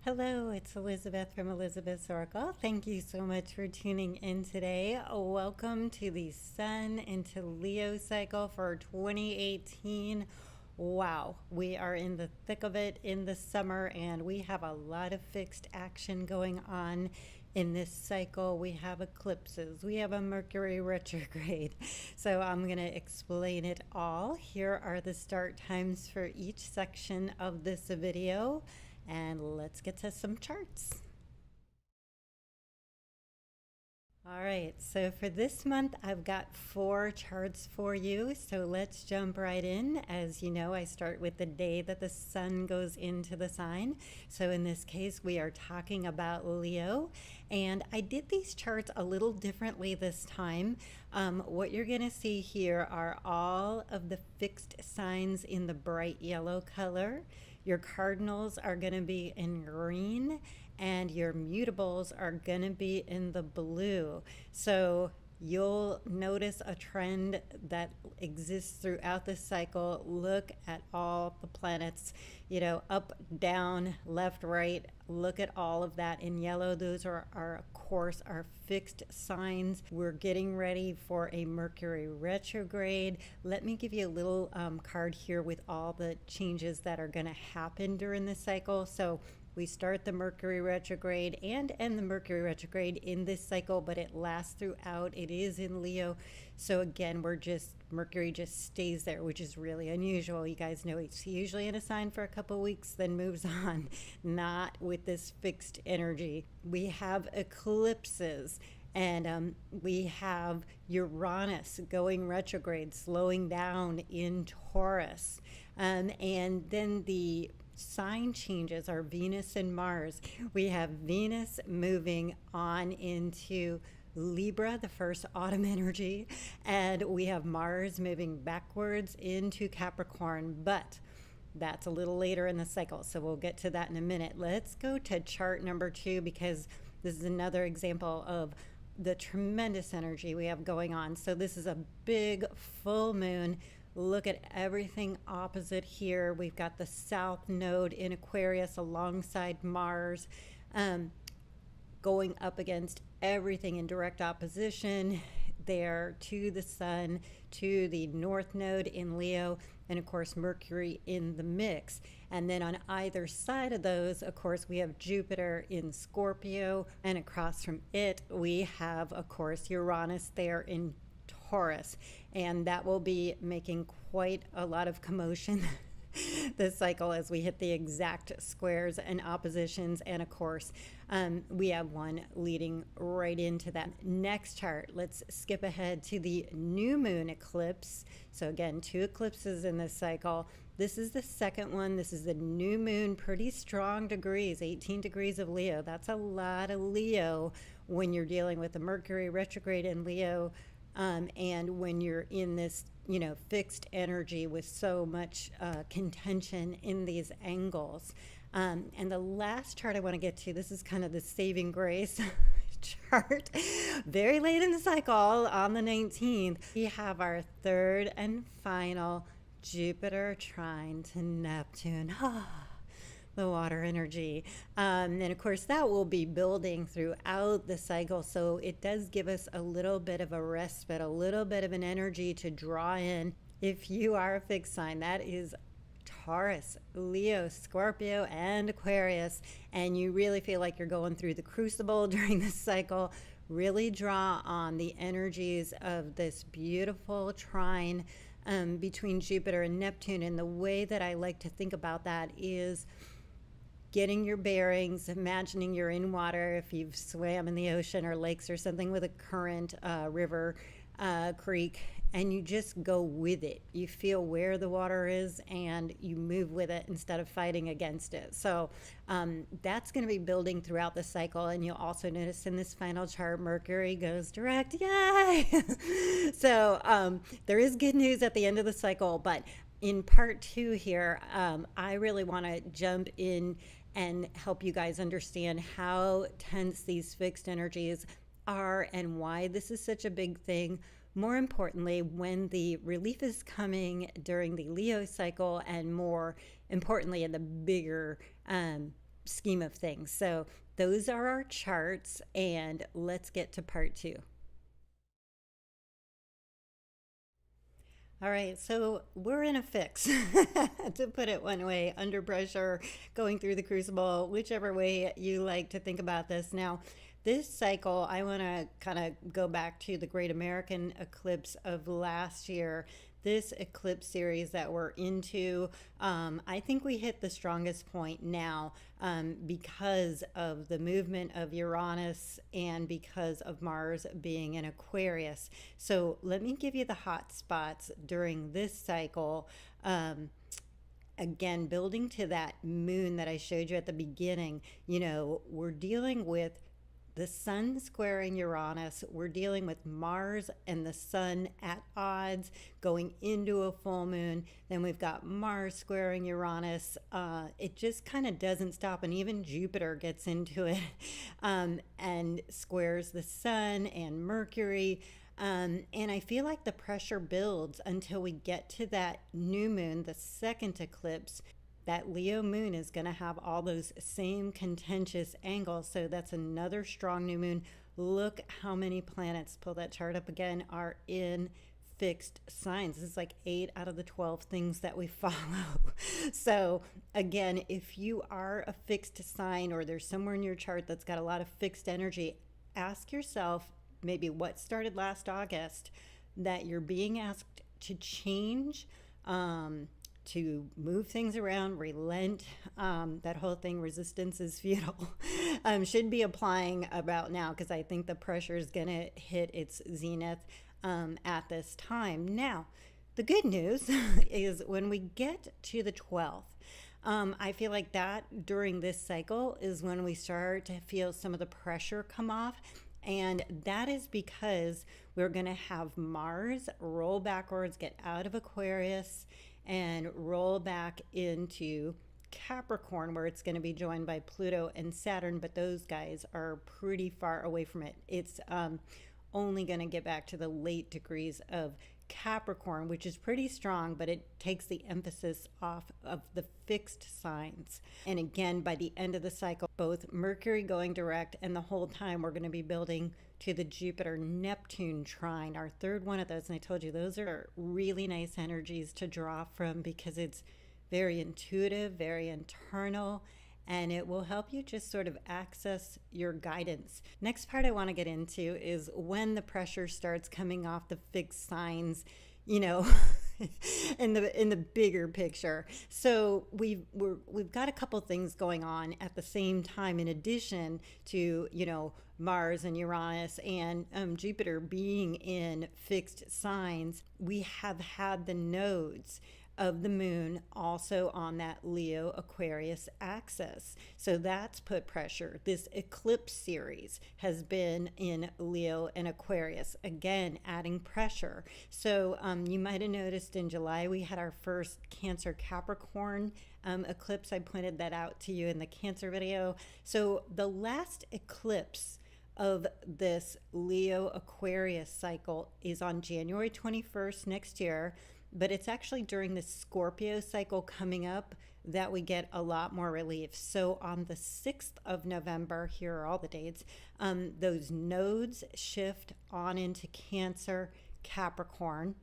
Hello, it's Elizabeth from Elizabeth's Oracle. Thank you so much for tuning in today. Welcome to the Sun into Leo cycle for 2018. Wow, we are in the thick of it in the summer, and we have a lot of fixed action going on in this cycle. We have eclipses, we have a Mercury retrograde. So I'm going to explain it all. Here are the start times for each section of this video. And let's get to some charts. All right, so for this month, I've got 4 charts for you. So let's jump right in. As you know, I start with the day that the sun goes into the sign. So in this case, we are talking about Leo. And I did these charts a little differently this time. What you're going to see here are all of the fixed signs in the bright yellow color. Your cardinals are going to be in green, and your mutables are going to be in the blue. So you'll notice a trend that exists throughout this cycle. Look at all the planets, up, down, left, right. Look at all of that in yellow. Those are of course, our fixed signs. We're getting ready for a Mercury retrograde. Let me give you a little card here with all the changes that are going to happen during this cycle. So we start the Mercury retrograde and end the Mercury retrograde in this cycle, but it lasts throughout. It is in Leo. So again, Mercury just stays there, which is really unusual. You guys know it's usually in a sign for a couple weeks, then moves on, not with this fixed energy. We have eclipses. And we have Uranus going retrograde, slowing down in Taurus. And then the sign changes are Venus and Mars. We have Venus moving on into Libra, the first autumn energy, and we have Mars moving backwards into Capricorn, but that's a little later in the cycle, so we'll get to that in a minute. Let's go to chart number 2, because this is another example of the tremendous energy we have going on. So this is a big full moon. Look at everything opposite here. We've got the South Node in Aquarius alongside Mars, going up against everything in direct opposition there to the Sun, to the North Node in Leo, and of course Mercury in the mix. And then on either side of those, of course, we have Jupiter in Scorpio, and across from it we have, of course, Uranus there in Taurus, and that will be making quite a lot of commotion this cycle as we hit the exact squares and oppositions. And of course, we have one leading right into that. Next chart, let's skip ahead to the new moon eclipse. So again, 2 eclipses in this cycle. This is the second one. This is the new moon, pretty strong degrees, 18 degrees of Leo. That's a lot of Leo when you're dealing with the Mercury retrograde in Leo. And when you're in this, fixed energy with so much contention in these angles. And the last chart I want to get to, this is kind of the saving grace chart. Very late in the cycle, on the 19th, we have our third and final Jupiter trine to Neptune. The water energy. And of course that will be building throughout the cycle, so it does give us a little bit of a respite, a little bit of an energy to draw in. If you are a fixed sign, that is Taurus, Leo, Scorpio, and Aquarius, and you really feel like you're going through the crucible during this cycle, really draw on the energies of this beautiful trine between Jupiter and Neptune. And the way that I like to think about that is getting your bearings, imagining you're in water if you've swam in the ocean or lakes or something with a current, river, creek, and you just go with it. You feel where the water is and you move with it instead of fighting against it. So that's going to be building throughout the cycle. And you'll also notice in this final chart, Mercury goes direct. Yay! So there is good news at the end of the cycle, but in part 2 here, I really want to jump in and help you guys understand how tense these fixed energies are and why this is such a big thing. More importantly, when the relief is coming during the Leo cycle, and more importantly in the bigger scheme of things. So those are our charts, and let's get to part two. All right, so we're in a fix, to put it one way, under pressure, going through the crucible, whichever way you like to think about this. Now, this cycle, I want to kind of go back to the Great American Eclipse of last year. This eclipse series that we're into, I think we hit the strongest point now because of the movement of Uranus and because of Mars being in Aquarius. So let me give you the hot spots during this cycle. Again, building to that moon that I showed you at the beginning, we're dealing with the sun squaring Uranus. We're dealing with Mars and the sun at odds going into a full moon. Then we've got Mars squaring Uranus. It just kind of doesn't stop. And even Jupiter gets into it and squares the sun and Mercury. And I feel like the pressure builds until we get to that new moon, the second eclipse. That Leo moon is going to have all those same contentious angles. So that's another strong new moon. Look how many planets, pull that chart up again, are in fixed signs. This is like 8 out of the 12 things that we follow. So again, if you are a fixed sign or there's somewhere in your chart that's got a lot of fixed energy, ask yourself maybe what started last August that you're being asked to change, to move things around, relent, that whole thing, resistance is futile, should be applying about now, because I think the pressure is going to hit its zenith at this time. Now, the good news is when we get to the 12th, I feel like that during this cycle is when we start to feel some of the pressure come off. And that is because we're going to have Mars roll backwards, get out of Aquarius, and roll back into Capricorn, where it's going to be joined by Pluto and Saturn, but those guys are pretty far away from it. It's only going to get back to the late degrees of Capricorn, which is pretty strong, but it takes the emphasis off of the fixed signs. And again, by the end of the cycle, both Mercury going direct and the whole time we're going to be building to the Jupiter-Neptune trine, our third one of those. And I told you, those are really nice energies to draw from because it's very intuitive, very internal, and it will help you just sort of access your guidance. Next part I want to get into is when the pressure starts coming off the fixed signs, in the bigger picture. So we've got a couple things going on at the same time, in addition to Mars and Uranus and Jupiter being in fixed signs. We have had the nodes of the moon also on that Leo Aquarius axis. So that's put pressure. This eclipse series has been in Leo and Aquarius, again adding pressure. So you might have noticed in July we had our first Cancer Capricorn eclipse. I pointed that out to you in the Cancer video. So the last eclipse of this Leo Aquarius cycle is on January 21st next year. But it's actually during the Scorpio cycle coming up that we get a lot more relief. So on the 6th of November, here are all the dates, those nodes shift on into Cancer, Capricorn.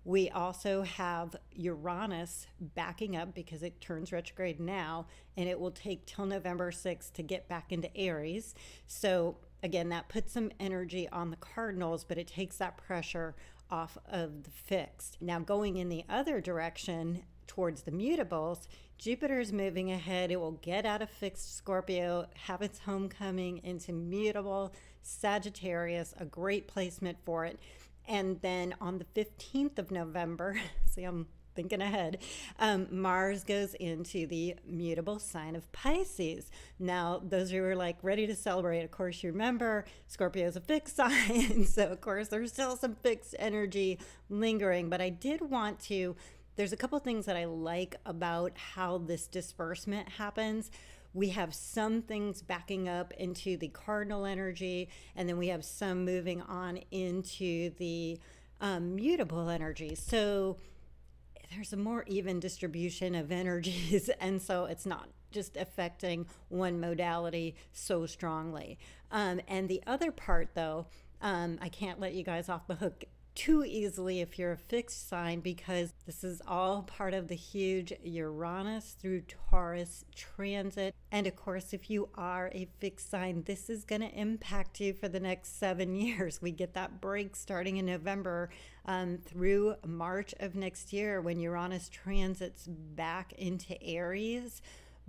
We also have Uranus backing up because it turns retrograde now, and it will take till November 6th to get back into Aries. So again, that puts some energy on the cardinals, but it takes that pressure off of the fixed. Now going in the other direction towards the mutables, Jupiter is moving ahead. It will get out of fixed Scorpio, have its homecoming into mutable Sagittarius, a great placement for it. And then on the 15th of November, see, I'm thinking ahead, Mars goes into the mutable sign of Pisces. Now, those who are like ready to celebrate, of course, you remember Scorpio is a fixed sign. So, of course, there's still some fixed energy lingering. But I did want to, there's a couple things that I like about how this disbursement happens. We have some things backing up into the cardinal energy, and then we have some moving on into the mutable energy. So there's a more even distribution of energies, and so it's not just affecting one modality so strongly. And the other part, though, I can't let you guys off the hook too easily if you're a fixed sign, because this is all part of the huge Uranus through Taurus transit. And of course, if you are a fixed sign, this is going to impact you for the next 7 years. We get that break starting in November through March of next year when Uranus transits back into Aries.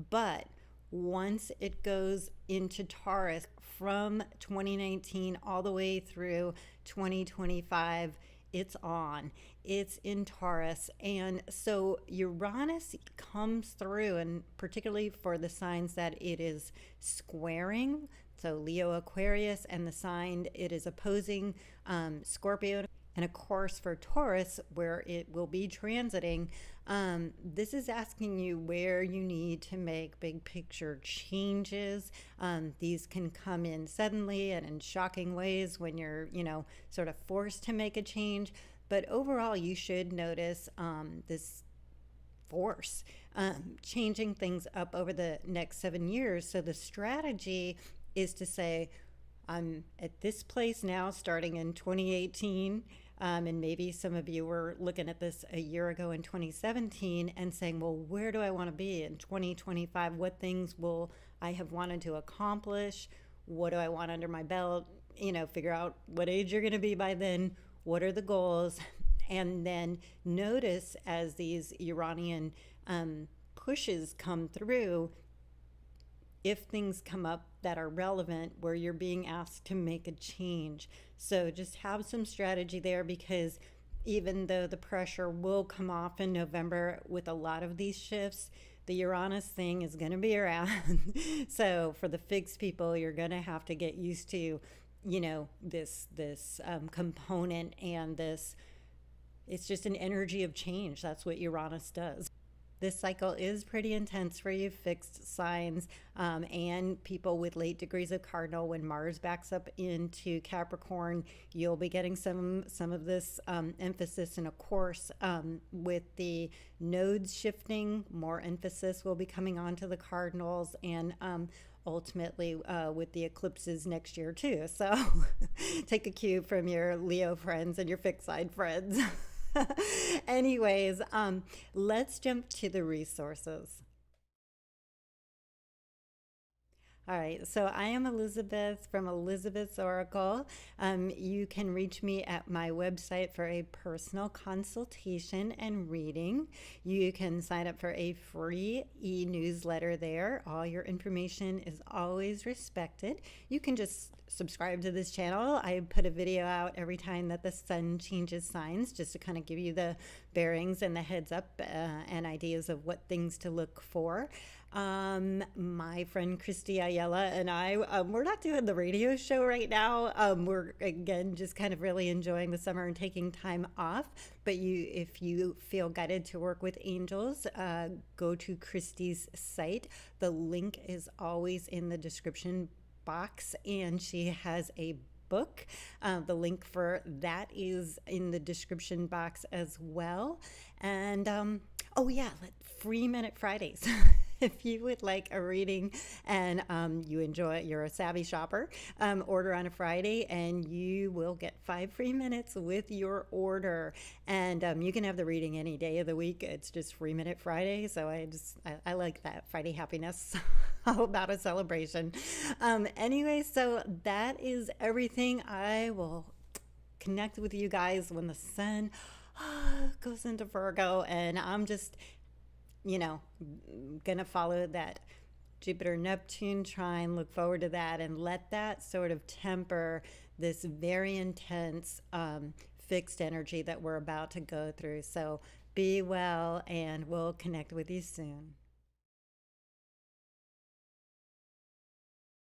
But once it goes into Taurus from 2019 all the way through 2025, it's on. It's in Taurus. And so Uranus comes through, and particularly for the signs that it is squaring, so Leo, Aquarius, and the sign it is opposing, Scorpio. And of course, for Taurus, where it will be transiting, this is asking you where you need to make big picture changes. These can come in suddenly and in shocking ways when you're, sort of forced to make a change. But overall, you should notice this force changing things up over the next 7 years. So the strategy is to say, I'm at this place now starting in 2018. And maybe some of you were looking at this a year ago in 2017 and saying, well, where do I want to be in 2025? What things will I have wanted to accomplish? What do I want under my belt? Figure out what age you're going to be by then. What are the goals? And then notice as these Uranian pushes come through, if things come up that are relevant where you're being asked to make a change. So just have some strategy there, because even though the pressure will come off in November with a lot of these shifts, the Uranus thing is going to be around. So for the fixed people, you're going to have to get used to, this component, and this, it's just an energy of change. That's what Uranus does. This cycle is pretty intense for you fixed signs and people with late degrees of cardinal. When Mars backs up into Capricorn, you'll be getting some of this emphasis. And of course, with the nodes shifting, more emphasis will be coming onto the cardinals, and ultimately with the eclipses next year too. So take a cue from your Leo friends and your fixed sign friends. Anyways, let's jump to the resources. All right, so I am Elizabeth from Elizabeth's Oracle. You can reach me at my website for a personal consultation and reading. You can sign up for a free e-newsletter there. All your information is always respected. You can just subscribe to this channel. I put a video out every time that the sun changes signs, just to kind of give you the bearings and the heads up and ideas of what things to look for. My friend Kristy and I, we're not doing the radio show right now. We're again just kind of really enjoying the summer and taking time off. But if you feel guided to work with angels, go to Kristy's site. The link is always in the description box, and she has a book. The link for that is in the description box as well. And oh yeah, free Minute Fridays. If you would like a reading and you're a savvy shopper, order on a Friday and you will get 5 free minutes with your order. And you can have the reading any day of the week. It's just free Minute Friday. So I like that Friday happiness. All about a celebration. Anyway, so that is everything. I will connect with you guys when the sun goes into Virgo, and I'm just gonna follow that Jupiter Neptune trine. Look forward to that, and let that sort of temper this very intense fixed energy that we're about to go through. So be well, and we'll connect with you soon.